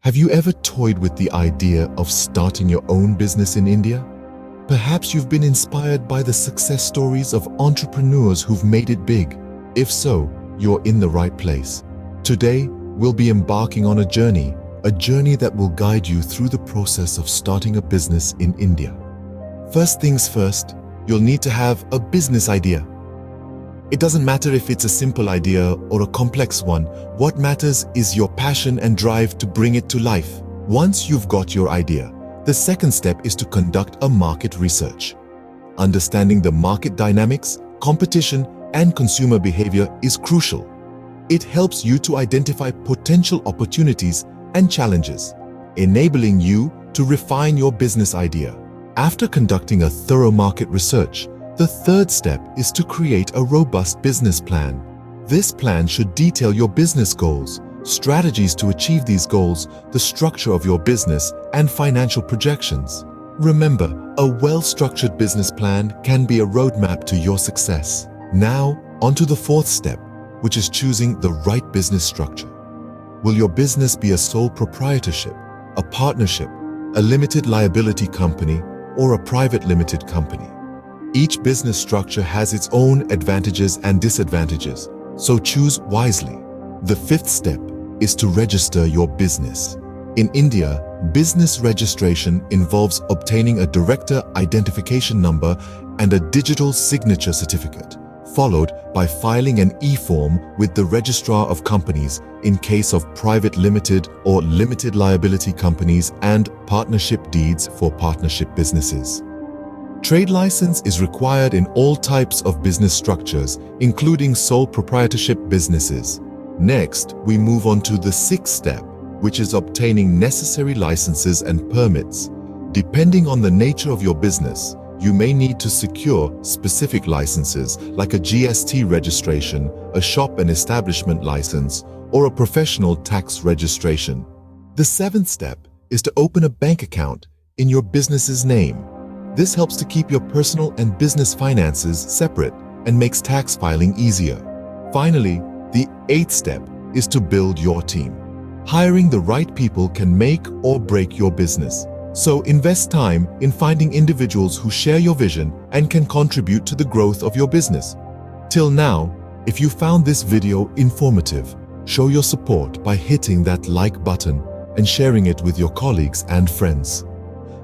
Have you ever toyed with the idea of starting your own business in India? Perhaps you've been inspired by the success stories of entrepreneurs who've made it big. If so, you're in the right place. Today, we'll be embarking on a journey that will guide you through the process of starting a business in India. First things first, you'll need to have a business idea. It doesn't matter if it's a simple idea or a complex one. What matters is your passion and drive to bring it to life. Once you've got your idea, the second step is to conduct a market research. Understanding the market dynamics, competition, and consumer behavior is crucial. It helps you to identify potential opportunities and challenges, enabling you to refine your business idea. After conducting a thorough market research, the third step is to create a robust business plan. This plan should detail your business goals, strategies to achieve these goals, the structure of your business, and financial projections. Remember, a well-structured business plan can be a roadmap to your success. Now, on to the fourth step, which is choosing the right business structure. Will your business be a sole proprietorship, a partnership, a limited liability company, or a private limited company? Each business structure has its own advantages and disadvantages, so choose wisely. The fifth step is to register your business. In India, business registration involves obtaining a director identification number and a digital signature certificate, followed by filing an e-form with the Registrar of Companies in case of private limited or limited liability companies and partnership deeds for partnership businesses. Trade license is required in all types of business structures, including sole proprietorship businesses. Next, we move on to the sixth step, which is obtaining necessary licenses and permits. Depending on the nature of your business, you may need to secure specific licenses like a GST registration, a shop and establishment license, or a professional tax registration. The seventh step is to open a bank account in your business's name. This helps to keep your personal and business finances separate and makes tax filing easier. Finally, the eighth step is to build your team. Hiring the right people can make or break your business. So invest time in finding individuals who share your vision and can contribute to the growth of your business. Till now, if you found this video informative, show your support by hitting that like button and sharing it with your colleagues and friends.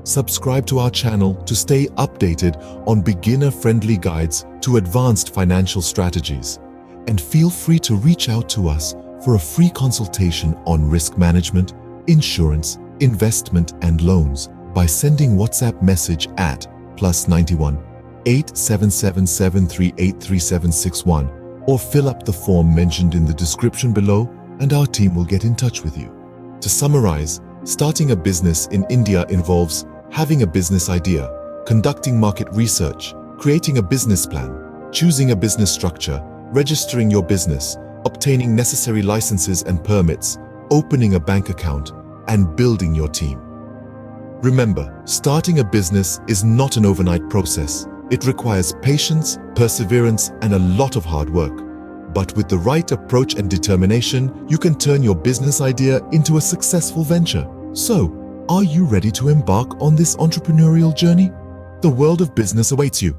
Subscribe to our channel to stay updated on beginner-friendly guides to advanced financial strategies. And feel free to reach out to us for a free consultation on risk management, insurance, investment and loans by sending WhatsApp message at +91 877 738 3761 or fill up the form mentioned in the description below and our team will get in touch with you. To summarize, starting a business in India involves having a business idea, conducting market research, creating a business plan, choosing a business structure, registering your business, obtaining necessary licenses and permits, opening a bank account, and building your team. Remember, starting a business is not an overnight process. It requires patience, perseverance, and a lot of hard work. But with the right approach and determination, you can turn your business idea into a successful venture. So, are you ready to embark on this entrepreneurial journey? The world of business awaits you.